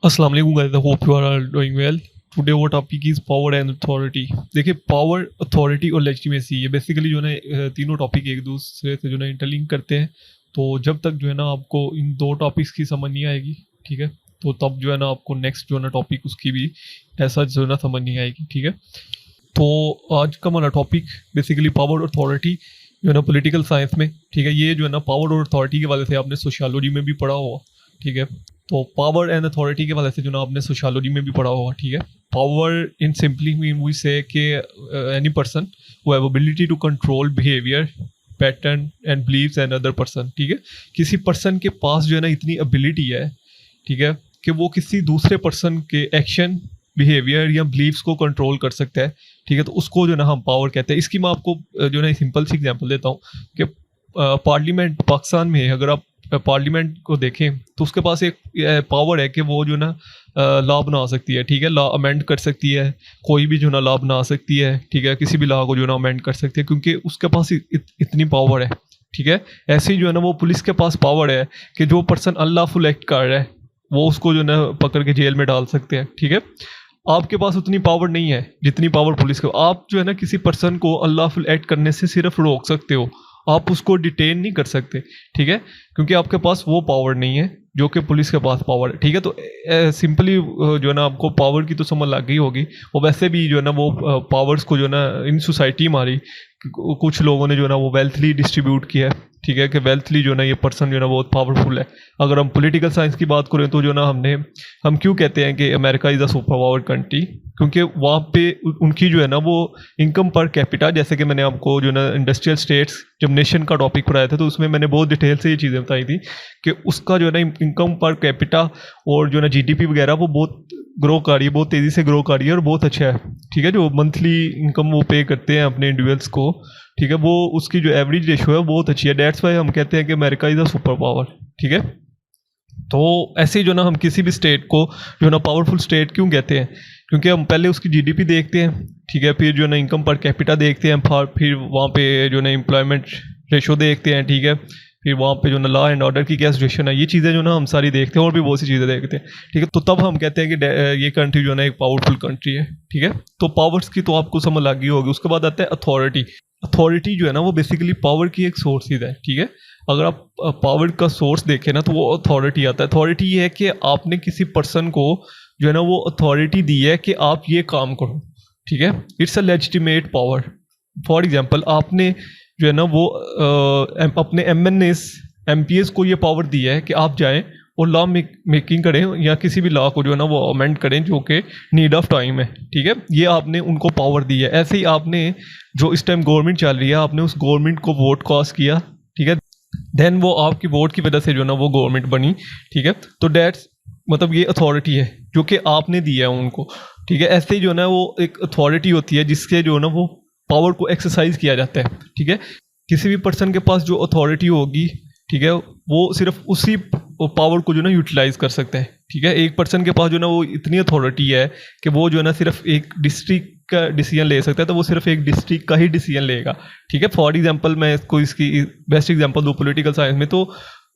अस्सलाम वालेकुम guys, I hope you are all doing well. Today वो topic is power and authority. देखिए, power, authority और legitimacy, ये बेसिकली जो है ना तीनों टॉपिक एक दूसरे से जो है ना इंटरलिंक करते हैं। तो जब तक जो है ना आपको इन दो टॉपिक्स की समझ नहीं आएगी, ठीक है, तो तब जो है ना आपको नेक्स्ट जो है ना टॉपिक उसकी भी ऐसा जो है ना समझ नहीं आएगी, ठीक है। तो आज का हमारा टॉपिक बेसिकली पावर और अथॉरिटी जो है ना पॉलिटिकल साइंस में, ठीक है। ये जो है ना पावर और अथॉरिटी के वाले से आपने सोशियोलॉजी में भी पढ़ा होगा, ठीक है। तो पावर एंड अथॉरिटी के वाले से जो ना आपने सोशियोलॉजी में भी पढ़ा होगा, ठीक है। Power in simply mean we say कि any person who have ability to control behaviour pattern and beliefs and other person, ठीक है। किसी पर्सन के पास जो है ना इतनी एबिलिटी है, ठीक है, कि वो किसी दूसरे पर्सन के एक्शन, बिहेवियर या बिलीव्स को कंट्रोल कर सकता है, ठीक है। तो उसको जो ना हम पावर कहते हैं। इसकी मैं आपको जो ना सिंपल सी एग्जांपल देता हूँ कि पार्लियामेंट पाकिस्तान में अगर आप पार्लियामेंट को देखें तो उसके पास एक पावर है कि वो जो ना लॉ बना सकती है, ठीक है। लॉ अमेंड कर सकती है, कोई भी जो ना लॉ बना सकती है, ठीक है। किसी भी लॉ को जो ना अमेंड कर सकती है क्योंकि उसके पास इतनी पावर है, ठीक है। ऐसे ही जो है ना वो पुलिस के पास पावर है कि जो पर्सन अनलॉफुल एक्ट कर रहा है वो उसको जो ना पकड़ के जेल में डाल सकते हैं, ठीक है। आपके पास उतनी पावर नहीं है जितनी पावर पुलिस को। आप जो है ना किसी पर्सन को अनलॉफुल एक्ट करने से सिर्फ रोक सकते हो, आप उसको डिटेन नहीं कर सकते, ठीक है, क्योंकि आपके पास वो पावर नहीं है जो कि पुलिस के पास पावर है, ठीक है। तो सिंपली जो है ना आपको पावर की तो समझ लग गई होगी। वो वैसे भी जो है ना वो पावर्स को जो है ना इन सोसाइटी हमारी कुछ लोगों ने जो है ना वो वेल्थली डिस्ट्रीब्यूट किया है, ठीक है, कि वेल्थली जो है ना ये पर्सन जो है ना बहुत पावरफुल है। अगर हम पॉलिटिकल साइंस की बात करें तो जो ना हम क्यों कहते हैं कि America is a super power country, क्योंकि वहाँ पे उनकी जो है ना वो इनकम पर कैपिटा, जैसे कि मैंने आपको जो ना इंडस्ट्रियल स्टेट्स जब नेशन का टॉपिक पढ़ाया था तो उसमें मैंने बहुत डिटेल से ये चीज़ें बताई थी कि उसका जो है ना इनकम पर कैपिटा और जो है ना जीडीपी वगैरह वो बहुत ग्रो कर रही है, बहुत तेज़ी से ग्रो कर रही है और बहुत अच्छा है, ठीक है। जो मंथली इनकम वो पे करते हैं अपने इंडिविजुअल्स को, ठीक है, वो उसकी जो एवरेज रेशो है वो बहुत अच्छी है। डेट्स वाई हम कहते हैं कि America is a super power, ठीक है। तो ऐसे ही जो ना हम किसी भी स्टेट को जो ना पावरफुल स्टेट क्यों कहते हैं, क्योंकि हम पहले उसकी जीडीपी देखते हैं, ठीक है, फिर जो ना इनकम पर कैपिटा देखते हैं, फिर वहाँ पे जो ना एम्प्लॉयमेंट रेशो देखते हैं, ठीक है, फिर वहाँ पे जो ना लॉ एंड ऑर्डर की क्या सिचुएशन है, ये चीज़ें जो ना हम सारी देखते हैं और भी बहुत सी चीज़ें देखते हैं, ठीक है। तो तब हम कहते हैं कि ये कंट्री जो है ना एक पावरफुल कंट्री है, ठीक है। तो पावर्स की तो आपको समझ लग गई होगी। उसके बाद आता है अथॉरिटी। अथॉरिटी जो है ना वो बेसिकली पावर की एक सोर्सेज है, ठीक है। अगर आप पावर का सोर्स देखें ना तो वो अथॉरिटी आता है। अथॉरिटी ये है कि आपने किसी पर्सन को जो है ना वो अथॉरिटी दी है कि आप ये काम करो, ठीक है। It's a legitimate power. For example आपने जो है ना वो अपने एमपीएस को ये पावर दी है कि आप जाएं और लॉ मेकिंग करें या किसी भी लॉ को जो है ना वो अमेंड करें जो कि नीड ऑफ टाइम है, ठीक है। ये आपने उनको पावर दी है। ऐसे ही आपने जो इस टाइम गवर्नमेंट चल रही है आपने उस गवर्नमेंट को वोट कास्ट किया, ठीक है। देन वो आपकी वोट की वजह से जो ना वो गवर्नमेंट बनी, ठीक है। तो डेट्स मतलब ये अथॉरिटी है जो कि आपने दी है उनको, ठीक है। ऐसे ही जो ना वो एक अथॉरिटी होती है जिसके जो ना वो पावर को एक्सरसाइज किया जाता है, ठीक है। किसी भी पर्सन के पास जो अथॉरिटी होगी, ठीक है, वो सिर्फ उसी पावर को जो ना यूटिलाइज कर सकता है, ठीक है। एक पर्सन के पास जो ना वो इतनी अथॉरिटी है कि वो जो है ना सिर्फ एक डिस्ट्रिक्ट का डिसीजन ले सकता है, तो वो सिर्फ एक डिस्ट्रिक्ट का ही डिसीजन लेगा, ठीक है। फॉर एग्जांपल मैं इसको इसकी बेस्ट एग्जांपल दूँ पॉलिटिकल साइंस में, तो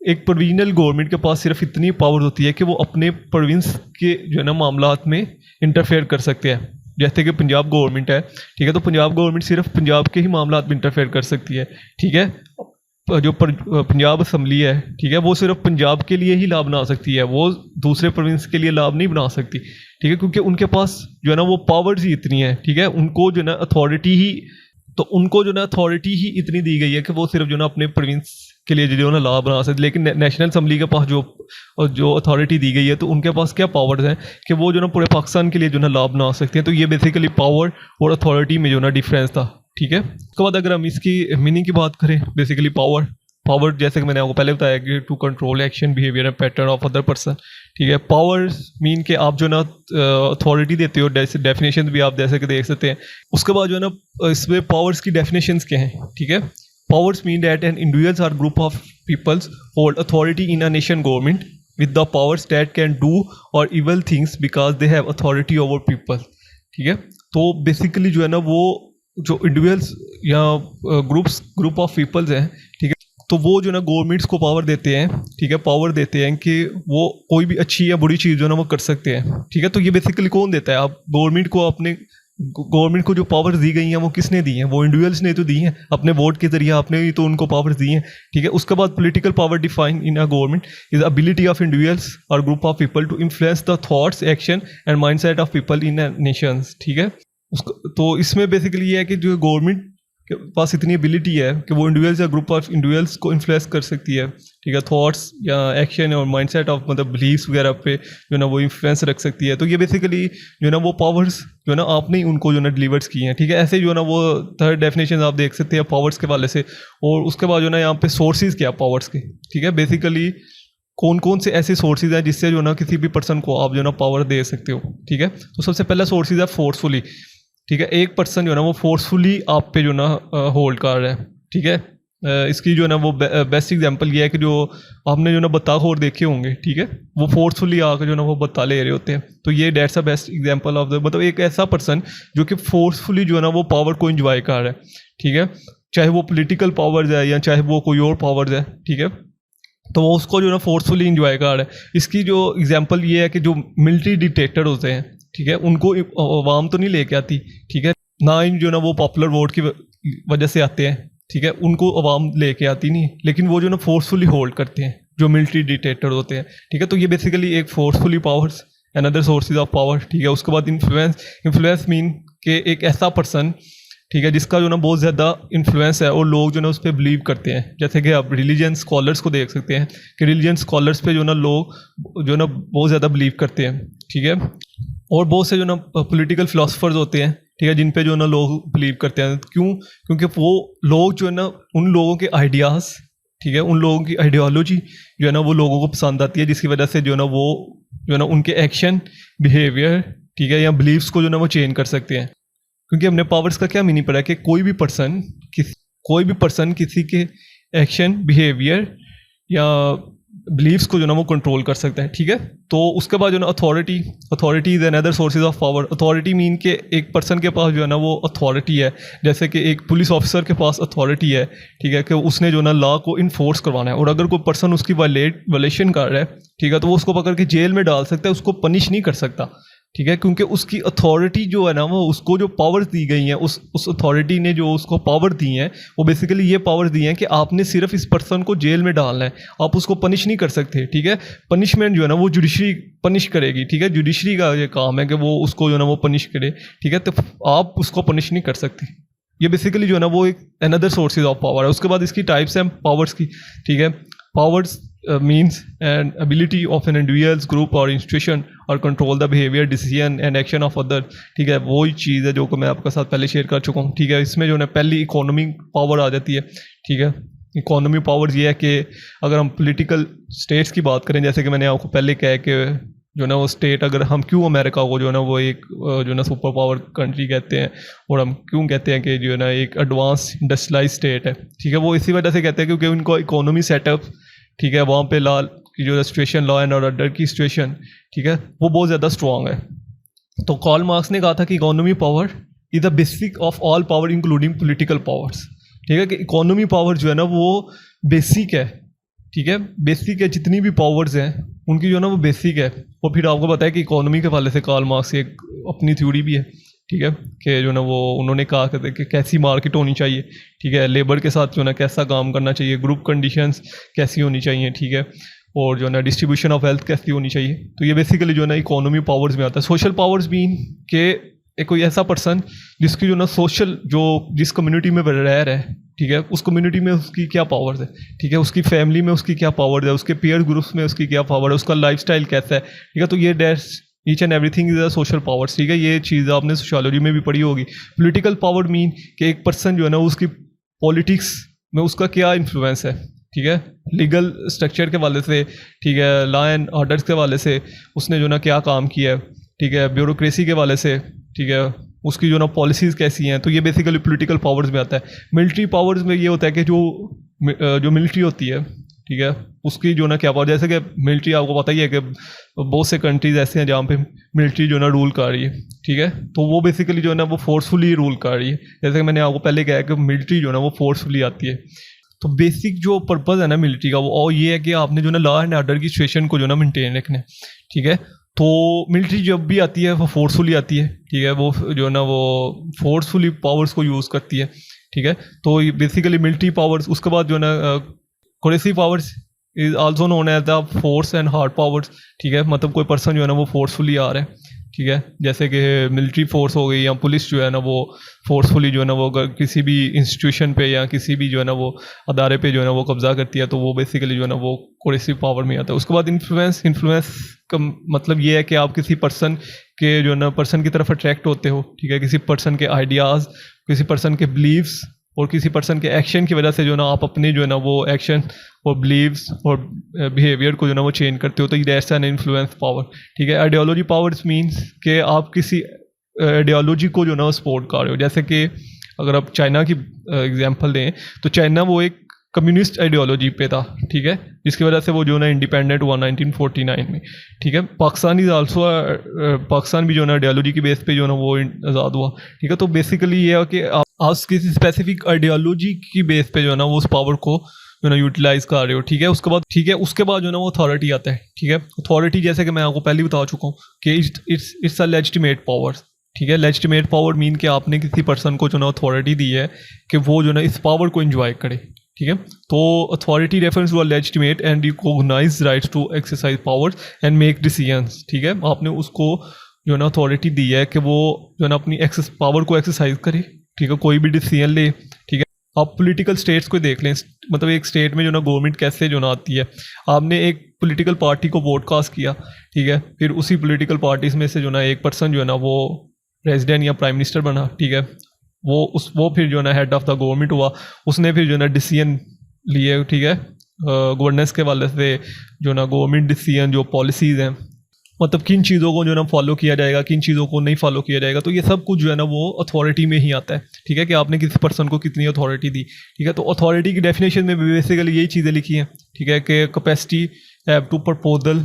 एक प्रोविजनल गवर्नमेंट के पास सिर्फ इतनी पावर होती है कि वो अपने प्रोविंस के जो है ना मामलात में इंटरफेयर कर सकते हैं। जैसे कि पंजाब गवर्नमेंट है, ठीक है, तो पंजाब गवर्नमेंट सिर्फ पंजाब के ही मामलात में इंटरफेयर कर सकती है, ठीक है। जो पंजाब असम्बली है, ठीक है, वो सिर्फ पंजाब के लिए ही लॉ बना सकती है, वो दूसरे प्रोविंस के लिए लॉ नहीं बना सकती, ठीक है, क्योंकि उनके पास जो है ना वो पावर्स ही इतनी है, ठीक है। उनको जो है ना अथॉरिटी ही तो उनको जो ना अथॉरिटी ही इतनी दी गई है कि वो सिर्फ जो ना अपने प्रोविंस के लिए जो ना लॉ बना सकते। लेकिन नेशनल असम्बली के पास जो अथॉरिटी दी गई है तो उनके पास क्या पावर्स हैं कि वो जो ना पूरे पाकिस्तान के लिए जो ना लॉ बना सकते हैं। तो ये बेसिकली पावर और अथॉरिटी में जो ना डिफरेंस था, ठीक है। उसके बाद अगर हम इसकी मीनिंग की बात करें, बेसिकली पावर जैसे कि मैंने आपको पहले बताया कि to control action behaviour and pattern of other person, ठीक है। पावर्स मीन के आप जो ना अथॉरिटी देते हो, डेफिनेशन भी आप जैसे कि देख सकते हैं। उसके बाद जो है ना इसमें पावर्स की डेफिनेशंस क्या हैं, ठीक है। Powers mean that an individuals or group of peoples hold authority in a nation government with the powers that can do और evil things because they have authority over people, ठीक है। तो basically जो है ना वो जो इंडिविजुअल्स या ग्रुप ऑफ पीपल्स हैं, ठीक है, तो वो जो ना गवर्नमेंट्स को पावर देते हैं, ठीक है, पावर देते हैं कि वो कोई भी अच्छी या बुरी चीज़ जो ना वो कर सकते हैं, ठीक है। तो ये बेसिकली कौन देता है? आप गवर्नमेंट को जो पावर्स दी गई हैं वो किसने दी हैं? वो इंडिविजुअल्स ने तो दी हैं, अपने वोट के जरिए आपने ही तो उनको पावर्स दी हैं, ठीक है। उसके बाद political power define in a government is ability of individuals और group of people to influence the thoughts, action and mindset of people in nations, ठीक है। उसको तो इसमें बेसिकली ये है कि जो गवर्नमेंट के पास इतनी एबिलिटी है कि वो इंडिविजुअल्स या ग्रुप ऑफ इंडिविजुअल्स को इन्फ्लुएंस कर सकती है, ठीक है, थॉट्स या एक्शन और माइंडसेट ऑफ मतलब बिलीव्स वगैरह पे जो ना वो इन्फ्लुएंस रख सकती है। तो ये बेसिकली जो ना वो पावर्स जो ना आपने ही उनको जो ना डिलीवर्स की हैं, ठीक है। ऐसे जो ना वो थर्ड डेफिनेशन आप देख सकते हैं पावर्स के वाले से। और उसके बाद जो ना यहाँ पे सोर्सेज क्या पावर्स के, ठीक है, बेसिकली कौन कौन से ऐसे सोर्सेज हैं जिससे जो ना किसी भी पर्सन को आप जो ना पावर दे सकते हो, ठीक है। तो सबसे पहला सोर्सेज है फोर्सफुली, ठीक है। एक पर्सन जो है ना वो फोर्सफुली आप पे जो ना होल्ड कर रहा है, ठीक है। इसकी जो है ना वो बेस्ट एग्जांपल ये है कि जो आपने जो ना बत्ताखोर देखे होंगे, ठीक है, वो फोर्सफुली आकर जो ना वो बत्ता ले रहे होते हैं। तो ये dates a best example of the मतलब एक ऐसा पर्सन जो कि फोर्सफुली जो है ना वो पावर को इंजॉय कर रहा है, ठीक है, चाहे वो पॉलिटिकल पावर्स है या चाहे वो कोई और पावर्स है, ठीक है। तो वो उसको जो ना फोर्सफुली इंजॉय कर रहा है। इसकी जो एग्जांपल ये है कि जो मिलिट्री डिक्टेटर होते हैं, ठीक है, उनको अवाम तो नहीं लेके आती, ठीक है, ना ही जो ना वो पॉपुलर वोट की वजह से आते हैं, ठीक है, उनको अवाम लेके आती नहीं, लेकिन वो जो ना फोर्सफुली होल्ड करते हैं जो मिलिट्री डिक्टेटर होते हैं, ठीक है। तो ये बेसिकली एक forcefully powers, another sources of power, ठीक है। उसके बाद इन्फ्लुएंस मीन के एक ऐसा पर्सन, ठीक है, जिसका जो ना बहुत ज़्यादा इन्फ्लुएंस है और लोग जो ना उस पर बिलीव करते हैं। जैसे कि आप रिलीजियन स्कॉलर्स को देख सकते हैं कि रिलीजियन स्कॉलर्स पे जो ना लोग जो ना बहुत ज़्यादा बिलीव करते हैं, ठीक है। और बहुत से जो ना पॉलिटिकल फिलोसफर्स होते हैं, ठीक है, जिन पे जो ना लोग बिलीव करते हैं। क्यों? क्योंकि वो लोग जो है ना उन लोगों के आइडियाज़, ठीक है, उन लोगों की आइडियोलॉजी जो है ना वो लोगों को पसंद आती है, जिसकी वजह से जो है ना वो जो है ना उनके एक्शन, बिहेवियर, ठीक है, या बिलीव्स को जो ना वो चेंज कर सकते हैं। क्योंकि हमने पावर्स का क्या मीनिंग पढ़ा है कि कोई भी पर्सन किसी के एक्शन, बिहेवियर या बिलीव्स को जो ना वो कंट्रोल कर सकता है, ठीक है। तो उसके बाद जो ना authority is another sources of power. Authority mean के एक पर्सन के पास जो है ना वो अथॉरिटी है, जैसे कि एक पुलिस ऑफिसर के पास अथॉरिटी है, ठीक है, कि उसने जो ना लॉ को इन्फोर्स करवाना है। और अगर कोई पर्सन उसकी वायलेशन कर रहा है, ठीक है, तो वो उसको पकड़ के जेल में डाल सकता है, उसको पनिश नहीं कर सकता, ठीक है, क्योंकि उसकी अथॉरिटी जो है ना वो उसको जो पावर्स दी गई हैं, उस अथॉरिटी ने जो उसको पावर दी हैं, वो बेसिकली ये पावर दी हैं कि आपने सिर्फ इस पर्सन को जेल में डालना है, आप उसको पनिश नहीं कर सकते, ठीक है। पनिशमेंट जो है ना वो जुडिशरी पनिश करेगी, ठीक है, जुडिशरी का ये काम है कि वो उसको जो है ना वो पनिश करे, ठीक है। तो आप उसको पनिश नहीं कर सकते। ये बेसिकली जो है ना वो एक अनदर सोर्सेज ऑफ पावर है। उसके बाद इसकी टाइप्स हैं पावर्स की, ठीक है। Powers means an ability of an individuals, group or institution or control the behavior, decision and action of other, ठीक है। वही चीज़ है जो को मैं आपके साथ पहले शेयर कर चुका हूँ, ठीक है। इसमें जो है पहली इकोनॉमी पावर आ जाती है, ठीक है। इकोनॉमी पावर ये है कि अगर हम पॉलिटिकल स्टेट्स की बात करें, जैसे कि मैंने आपको पहले कहा कि जो ना वो स्टेट, अगर हम क्यों अमेरिका को जो है ना वो एक जो ना सुपर पावर कंट्री कहते हैं, और हम क्यों कहते हैं कि जो है ना एक एडवांस इंडस्ट्रियलाइज स्टेट है, ठीक है, वो इसी वजह से कहते हैं क्योंकि उनको इकोनॉमी सेटअप, ठीक है, वहाँ पे लॉ की जो सिचुएशन, लॉ एंड ऑर्डर की सिचुएशन, ठीक है, वो बहुत ज़्यादा स्ट्रॉन्ग है। तो कार्ल मार्क्स ने कहा था कि economy power is the basic of all power including political powers, ठीक है, कि इकोनॉमी पावर जो है ना वो बेसिक है, ठीक है, बेसिक है। जितनी भी पावर्स हैं उनकी जो है ना वो बेसिक है। और फिर आपको पता है कि इकोनॉमी के वाले से कार्ल मार्क्स की एक अपनी थ्योरी भी है, ठीक है, कि जो ना वो उन्होंने कहा कि कैसी मार्केट होनी चाहिए, ठीक है, लेबर के साथ जो ना कैसा काम करना चाहिए, ग्रुप कंडीशंस कैसी होनी चाहिए, ठीक है, और जो ना डिस्ट्रीब्यूशन ऑफ वेल्थ कैसी होनी चाहिए। तो ये बेसिकली जो ना इकोनॉमी पावर्स में आता है। सोशल पावर्स भी कि एक कोई ऐसा पर्सन जिसकी जो ना सोशल, जो जिस कम्युनिटी में रह रहा है, ठीक है, उस कम्युनिटी में उसकी क्या पावर्स है, ठीक है, उसकी फैमिली में उसकी क्या पावर्स है, उसके पीयर ग्रुप्स में उसकी क्या पावर है, उसका लाइफस्टाइल कैसा है, ठीक है। तो ये डेट्स each and everything is a social powers, ठीक है। ये चीज़ आपने सोशियोलॉजी में भी पढ़ी होगी। पॉलिटिकल पावर मीन कि एक पर्सन जो है ना उसकी पॉलिटिक्स में उसका क्या इन्फ्लुएंस है, ठीक है, लीगल स्ट्रक्चर के वाले से, ठीक है, लॉ एंड ऑर्डर्स के वाले से उसने जो ना क्या काम किया है, ठीक है, ब्यूरोक्रेसी के वाले से, ठीक है, उसकी जो ना पॉलिसीज़ कैसी हैं। तो ये बेसिकली पॉलिटिकल पावर्स में आता है। मिलिट्री पावर्स में ये होता है कि जो मिलिट्री होती है, ठीक है, उसकी जो ना क्या पावर, जैसे कि मिलिट्री आपको पता ही है कि बहुत से कंट्रीज ऐसे हैं जहाँ पे मिलिट्री जो ना रूल कर रही है, ठीक है, तो वो बेसिकली जो है ना वो फोर्सफुली रूल कर रही है। जैसे कि मैंने आपको पहले कहा कि मिलिट्री जो है ना वो फोर्सफुली आती है। तो बेसिक जो पर्पज़ है ना मिलिट्री का वो और ये है कि आपने जो ना लॉ एंड ऑर्डर की सिचुएशन को जो ना मेंटेन रखना है, ठीक है। तो मिलिट्री जब भी आती है वो फोर्सफुली आती है, ठीक है, वो जो ना वो फोर्सफुली पावर्स को यूज़ करती है, ठीक है। तो बेसिकली मिलिट्री पावर्स, उसके बाद जो ना coercive powers is also known as the force and hard powers, ठीक है। मतलब कोई पर्सन जो है ना वो फोर्सफुली आ रहा है, ठीक है, जैसे कि मिलिट्री फोर्स हो गई या पुलिस जो है ना वो फोर्सफुली जो है ना वो अगर किसी भी इंस्टीट्यूशन पे या किसी भी जो है ना वो अदारे पे जो है ना वो कब्जा करती है, तो वो बेसिकली जो है ना वो कोरेसिव पावर में आता है। उसके बाद इन्फ्लुएंस, इन्फ्लुएंस का मतलब ये है कि आप किसी पर्सन के जो है ना पर्सन की तरफ अट्रैक्ट होते हो, ठीक है, किसी पर्सन के आइडियाज़, किसी पर्सन के बिलीव्स और किसी पर्सन के एक्शन की वजह से जो ना आप अपने जो है ना वो एक्शन और बिलीव्स और बिहेवियर को जो ना वो चेंज करते हो, तो दैट्स एन इन्फ्लुएंस पावर, ठीक है। आइडियोलॉजी पावर्स मीन्स कि आप किसी आइडियोलॉजी को जो ना सपोर्ट कर रहे हो, जैसे कि अगर आप चाइना की एग्जांपल दें तो चाइना वो एक कम्युनिस्ट आइडियोलॉजी पे था, ठीक है, जिसकी वजह से वो जो ना इंडिपेंडेंट हुआ 1949 में, ठीक है। पाकिस्तान इज आल्सो, पाकिस्तान भी जो ना आइडियोलॉजी की बेस पे जो ना वो आज़ाद हुआ, ठीक है। तो बेसिकली ये है कि आप किसी स्पेसिफिक आइडियोलॉजी की बेस पे जो है ना वो उस पावर को जो ना यूटिलाइज कर रहे हो, ठीक है। उसके बाद, ठीक है, उसके बाद जो ना वो अथॉरिटी आता है, ठीक है। अथॉरिटी जैसे कि मैं आपको पहले ही बता चुका हूँ कि इट्स अ लेजिटिमेट पावर, ठीक है। लेजिटिमेट पावर मीन कि आपने किसी पर्सन को जो ना अथॉरिटी दी है कि वो जो ना इस पावर को एंजॉय करे, ठीक है। तो authority reference to a legitimate and recognise rights to exercise powers and make decisions, ठीक है। आपने उसको जो ना अथॉरिटी दी है कि वो जो ना अपनी पावर को एक्सरसाइज करे, ठीक है, कोई भी डिसीजन ले, ठीक है। आप पॉलिटिकल स्टेट्स को देख लें, मतलब एक स्टेट में जो ना गवर्नमेंट कैसे जो ना आती है, आपने एक पॉलिटिकल पार्टी को वोट कास्ट किया, ठीक है, फिर उसी पॉलिटिकल पार्टीज में से जो ना एक पर्सन जो है ना वो प्रेसिडेंट या प्राइम मिनिस्टर बना, ठीक है, वो फिर जो ना हेड ऑफ द गवर्नमेंट हुआ, उसने फिर जो ना डिसीजन लिए, ठीक है, गवर्नेंस के वाले से जो ना गवर्नमेंट डिसीजन, जो पॉलिसीज़ हैं, मतलब किन चीज़ों को जो ना फॉलो किया जाएगा, किन चीज़ों को नहीं फॉलो किया जाएगा, तो ये सब कुछ जो है ना वो अथॉरिटी में ही आता है, ठीक है, कि आपने किसी पर्सन को कितनी अथॉरिटी दी, ठीक है। तो अथॉरिटी की डेफिनेशन में बेसिकली यही चीज़ें लिखी हैं, ठीक है, कि कैपेसिटी हैव टू प्रपोजल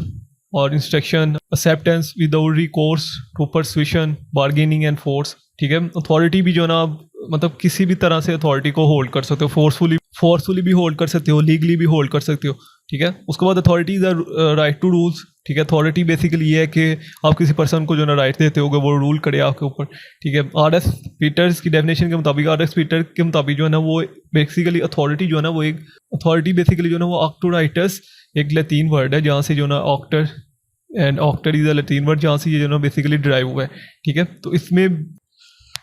और instruction, acceptance without recourse to persuasion, bargaining and force, ठीक है। अथॉरिटी भी जो ना मतलब किसी भी तरह से अथॉरिटी को होल्ड कर सकते हो, फोर्सफुली भी होल्ड कर सकते हो, लीगली भी होल्ड कर सकते हो, ठीक है। उसके बाद authority is right to rules, ठीक है। अथॉरिटी बेसिकली ये है कि आप किसी पर्सन को जो ना राइट देते हो वो रूल करे आपके ऊपर, ठीक है। आर.एस. पीटर्स की डेफिनेशन के मुताबिक, आर.एस. पीटर के मुताबिक जो है ना वो बेसिकली अथॉरिटी जो है ना वो एक अथॉरिटी बेसिकली जो है ना वो ऑक्टोराइटस एक लैटिन वर्ड है, जहाँ से जो ना auctor and auctor is a Latin word, जहाँ से ये जो ना बेसिकली ड्राइव हुआ है, ठीक है। तो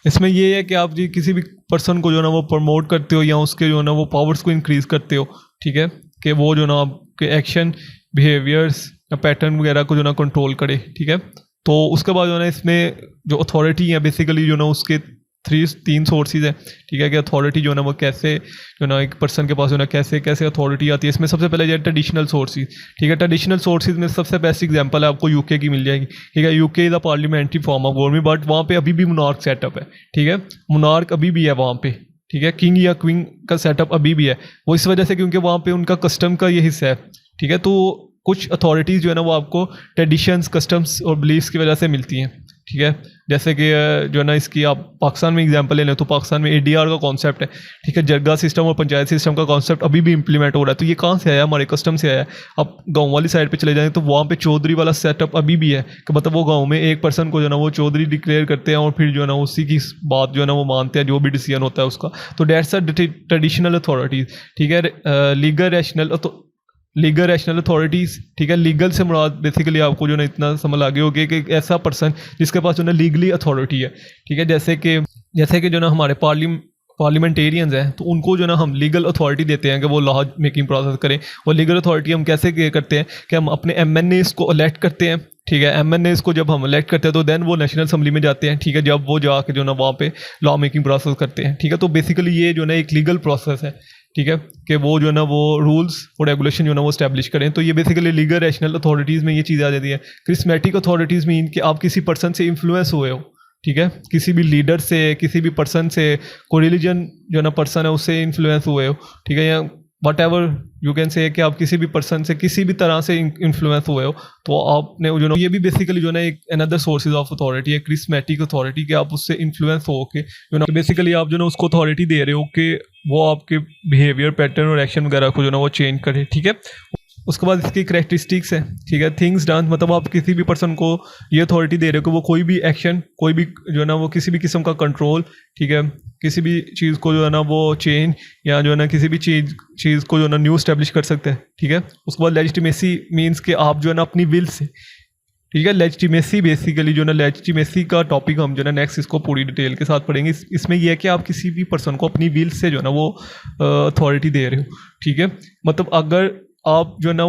इसमें ये है कि आप जी किसी भी पर्सन को जो ना वो प्रमोट करते हो या उसके जो ना वो पावर्स को इंक्रीज़ करते हो, ठीक है, कि वो जो ना आपके एक्शन, बिहेवियर्स या पैटर्न वगैरह को जो ना कंट्रोल करे, ठीक है। तो उसके बाद जो ना इसमें जो अथॉरिटी है बेसिकली जो ना उसके तीन सोर्सेज है, ठीक है, कि अथॉरिटी जो ना वो कैसे जो ना एक पर्सन के पास जो ना कैसे अथॉरिटी आती है। इसमें सबसे पहले जो है ट्रेडिशनल सोर्सेज, ठीक है। ट्रेडिशनल सोर्सेज में सबसे बेस्ट एग्जांपल है आपको यूके की मिल जाएगी, ठीक है। UK is a parliamentary form of government, but वहाँ पे अभी भी मोनार्क सेटअप है, ठीक है। मोनार्क अभी भी है वहाँ पे, ठीक है। किंग या क्वीन का सेटअप अभी भी है, वो इस वजह से क्योंकि वहाँ पे उनका कस्टम का ये हिस्सा है, ठीक है। तो कुछ अथॉरिटीज़ जो है ना वो आपको ट्रेडिशंस, कस्टम्स और बिलीफ्स की वजह से मिलती हैं, ठीक है। जैसे कि जो है ना इसकी आप पाकिस्तान में एग्जांपल ले लें तो पाकिस्तान में एडीआर का कॉन्सेप्ट है, ठीक है। जरगा सिस्टम और पंचायत सिस्टम का कॉन्सेप्ट अभी भी इंप्लीमेंट हो रहा है। तो ये कहाँ से आया? हमारे कस्टम से आया। आप गाँव वाली साइड पे चले जाएँ तो वहाँ पे चौधरी वाला सेटअप अभी भी है, कि मतलब वो गाँव में एक पर्सन को जो है ना वो चौधरी डिक्लेयर करते हैं और फिर जो है ना उसी की बात जो है ना वो मानते हैं, जो भी डिसीजन होता है उसका। तो डेट्स अ ट्रेडिशनल अथॉरिटीज़, ठीक है। लीगल रैशनल अथॉरिटीज़, ठीक है। लीगल से मुराद बेसिकली आपको जो ना इतना समझ आगे हो गया कि एक ऐसा पर्सन जिसके पास जो ना लीगली अथॉरिटी है, ठीक है। जैसे कि जो ना हमारे पार्लियामेंटेरियंस हैं, तो उनको जो ना हम लीगल अथॉरिटी देते हैं कि वो लॉ मेकिंग प्रोसेस करें। और लीगल अथॉरिटी हम कैसे करते हैं कि हम अपने एमएनएस को इलेक्ट करते हैं, ठीक है। एमएनएस को जब हम इलेक्ट करते हैं तो देन वो नेशनल असेंबली में जाते हैं, ठीक है, जब वो जाके जो ना वहाँ पे लॉ मेकिंग प्रोसेस करते हैं, ठीक है। तो बेसिकली ये जो ना एक लीगल प्रोसेस है, ठीक है, कि वो जो ना वो रूल्स और रेगुलेशन जो ना वो स्टैब्लिश करें। तो ये बेसिकली लीगल रैशनल अथॉरिटीज़ में ये चीज़ आ जाती है। क्रिस्मेटिक अथॉरिटीज़ मीन कि आप किसी पर्सन से इन्फ्लुएंस हुए हो, ठीक है, किसी भी लीडर से, किसी भी पर्सन से, कोई रिलीजन जो ना पर्सन है उससे इन्फ्लुएंस हुए हो, ठीक है, या what ever you can say कि आप किसी भी पर्सन से किसी भी तरह से इन्फ्लुएंस हुए हो, तो आपने जो ना ये भी बेसिकली जो ना एक अनदर सोर्सेज ऑफ अथॉरिटी है, क्रिस्मेटिक अथॉरिटी, कि आप उससे इन्फ्लुएंस हो के जो ना बेसिकली आप जो ना उसको अथॉरिटी दे रहे हो कि वो आपके बिहेवियर पैटर्न और एक्शन वगैरह को जो ना वो चेंज करे, ठीक है। उसके बाद इसकी करेक्टरिस्टिक्स है, ठीक है। थिंग्स डन, मतलब आप किसी भी पर्सन को ये अथॉरिटी दे रहे हो कि वो कोई भी एक्शन, कोई भी जो है ना वो किसी भी किस्म का कंट्रोल, ठीक है, किसी भी चीज़ को जो है ना वो चेंज या जो है ना किसी भी चीज़ को जो है ना न्यू स्टैब्लिश कर सकते हैं, ठीक है। उसके बाद लेजिटिमेसी मीन्स कि आप जो है ना अपनी विल से, ठीक है, लेजिटिमेसी बेसिकली जो ना लेजिटिमेसी का टॉपिक हम जो ना नेक्स्ट इसको पूरी डिटेल के साथ पढ़ेंगे। इसमें यह है कि आप किसी भी पर्सन को अपनी विल से जो ना वो अथॉरिटी दे रहे हो, ठीक है। मतलब अगर आप जो ना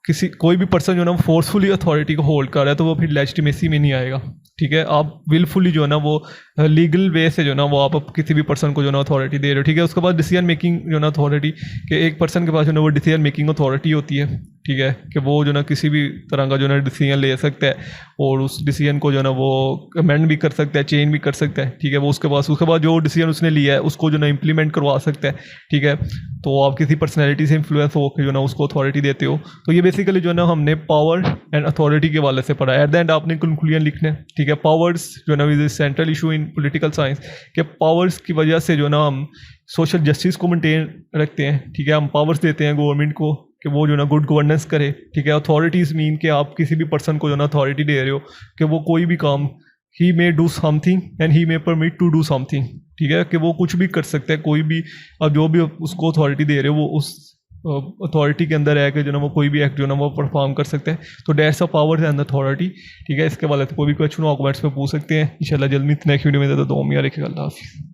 किसी कोई भी पर्सन जो ना फोर्सफुली अथॉरिटी को होल्ड कर रहा है तो वो फिर लेजिटिमेसी में नहीं आएगा, ठीक है। आप विलफुली जो है ना वो लीगल वे से जो ना वो आप किसी भी पर्सन को जो ना अथॉरिटी दे रहे हो, ठीक है। उसके बाद डिसीजन मेकिंग जो ना अथॉरिटी, कि एक पर्सन के पास जो ना वो डिसीजन मेकिंग अथॉरिटी होती है, ठीक है, कि वो जो ना किसी भी तरह का जो ना डिसीजन ले सकता है और उस डिसीजन को जो ना वो अमेंड भी कर सकता है, चेंज भी कर सकता है, ठीक है। वो उसके बाद जो डिसीजन उसने लिया है उसको जो ना इम्प्लीमेंट करवा सकता है, ठीक है। तो आप किसी पर्सनैलिटी से इन्फ्लुएंस हो के जो ना उसको अथॉरिटी देते हो। तो ये बेसिकली जो ना हमने पावर एंड अथॉरिटी के वाले से पढ़ा। एट द एंड आपने कंक्लूजन लिखना है, ठीक है। पावर्स जो ना is central issue in political science, के पावर्स की वजह से जो ना हम सोशल जस्टिस को मेंटेन रखते हैं, ठीक है। हम पावर्स देते हैं गवर्नमेंट को कि वो जो ना गुड गवर्नेंस करे, ठीक है। अथॉरिटीज़ मीन कि आप किसी भी पर्सन को जो ना अथॉरिटी दे रहे हो कि वो कोई भी काम, he may do something and he may permit to do something, ठीक है, कि वो कुछ भी कर सकता है, कोई भी आप जो भी उसको अथॉरिटी दे रहे हो वो उस अथॉरिटी के अंदर है कि जो ना वो कोई भी एक्ट जो ना वो परफॉर्म कर सकते हैं। तो डेट्स ऑफ पावर एंड अथॉरिटी, ठीक है। इसके वाले कोई भी क्वेश्चन हो कमेंट्स में पूछ सकते हैं। इंशाल्लाह जल्द नेक्स्ट वीडियो में तो दुआ में रखिएगा। अल्लाह हाफिज़।